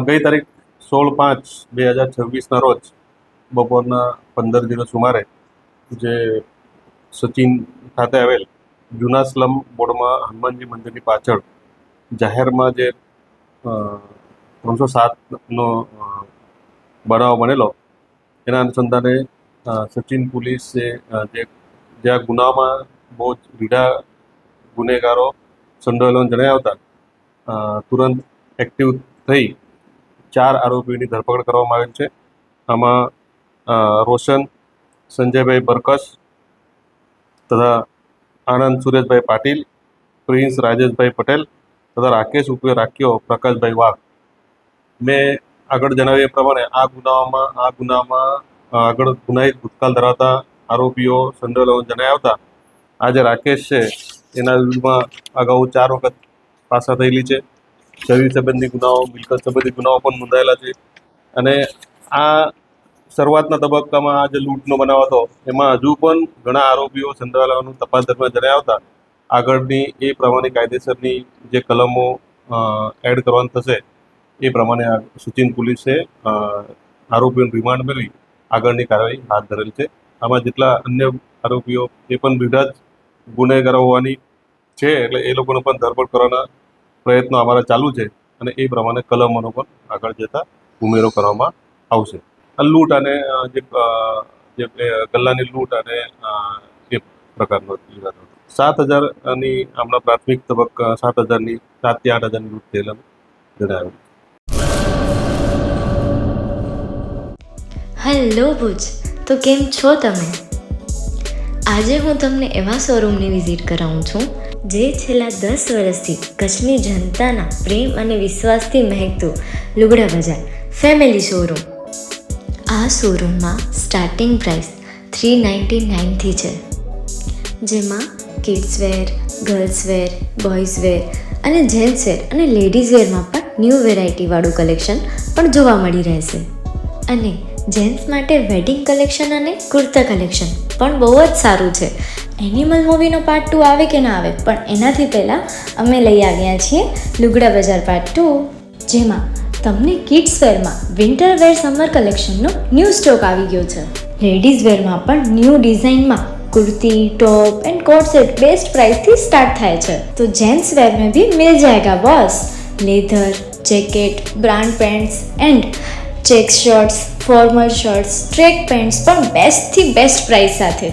ગઈ તારીખ 16/5/2026ના રોજ બપોરના 15:00 સુમારે જે સચિન ખાતે આવેલ જૂના સ્લમ બોર્ડમાં હનુમાનજી મંદિરની પાછળ જાહેરમાં જે 307નો બનાવ બનેલો એના અનુસંધાને સચિન પોલીસે જ્યાં ગુનામાં બહુ જ રીઢા ગુનેગારો સંડોવાયેલા જણાયા હતા તુરંત એક્ટિવ થઈ 4 આરોપીઓની ધરપકડ કરવામાં આવેલ છે. આમાં રોશન સંજયભાઈ બરકસ તથા આનંદ સુરેશભાઈ પાટીલ, પ્રિન્સ રાજેશભાઈ પટેલ તથા રાકેશ ઉર્ફે રાખ્યો પ્રકાશભાઈ વાઘ. મેં આગળ જણાવ્યા પ્રમાણે આ ગુનામાં આગળ ગુનાહિત ભૂતકાળ ધરાવતા આરોપીઓ સંડોવાયેલા જણાયા હતા. આ જે રાકેશ છે એના વિરુદ્ધમાં અગાઉ 4 વખત પાસા થયેલી છે. શરીર સંબંધી ગુનાઓ, મિલકત સંબંધી ગુનાઓ પણ નોંધાયેલા છે. અને આ શરૂઆતના તબક્કામાં આ જે લૂંટનો બનાવ હતો એમાં હજુ પણ ઘણા આરોપીઓ સંડોવાયેલાનું તપાસ દરમિયાન જણાયા હતા. આગળની એ પ્રમાણે કાયદેસરની જે કલમો એડ કરવાનું થશે એ પ્રમાણે સચિન પોલીસે આરોપીઓનું રિમાન્ડ મેળવી આગળની કાર્યવાહી હાથ ધરેલ છે. આમાં જેટલા અન્ય આરોપીઓ એ પણ રીઢા જ ગુનેગારો હોવાની છે, એટલે એ લોકોને પણ ધરપકડ કરવાના પ્રયત્નો અમારા ચાલુ છે અને એ પ્રમાણે કલમોનો પણ આગળ જતા ઉમેરો કરવામાં આવશે. લૂંટ અને જે ગલ્લાની લૂંટ અને એ પ્રકારનો 7,000ની હમણાં પ્રાથમિક તબક્કા 7,000ની 7 થી 8,000ની લૂંટ થયેલાનું જણાવ્યું. હેલો ભુજ, તો કેમ છો તમે? આજે હું તમને એવા શોરૂમની વિઝિટ કરાવું છું જે છેલ્લા 10 વર્ષથી કચ્છની જનતાના પ્રેમ અને વિશ્વાસથી મહેકતું લુગડા બજાર ફેમિલી શોરૂમ. આ શોરૂમમાં સ્ટાર્ટિંગ પ્રાઇસ 399થી છે, જેમાં kids wear, girls wear, boys wear અને જેન્ટ્સ વેર અને લેડીઝ વેરમાં પણ ન્યૂ વેરાયટીવાળું કલેક્શન પણ જોવા મળી રહેશે. અને જેન્ટ્સ માટે વેડિંગ કલેક્શન અને કુર્તા કલેક્શન પણ બહુ જ સારું છે. એનિમલ મૂવીનો પાર્ટ 2 આવે કે ના આવે, પણ એનાથી પહેલાં અમે લઈ આવ્યા છીએ લુગડા બજાર પાર્ટ 2, જેમાં તમને કિડ્સ વેરમાં વિન્ટર વેર સમર કલેક્શનનો ન્યૂ સ્ટોક આવી ગયો છે. લેડીઝ વેરમાં પણ ન્યૂ ડિઝાઇનમાં kurti, top and coat set best price थी स्टार्ट થાય છે. तो जेंट्स वेयर में भी मिल जाएगा boss. Leather, jacket, brand pants and check shirts, formal shirts, track pants પણ બેસ્ટથી બેસ્ટ પ્રાઇસ સાથે.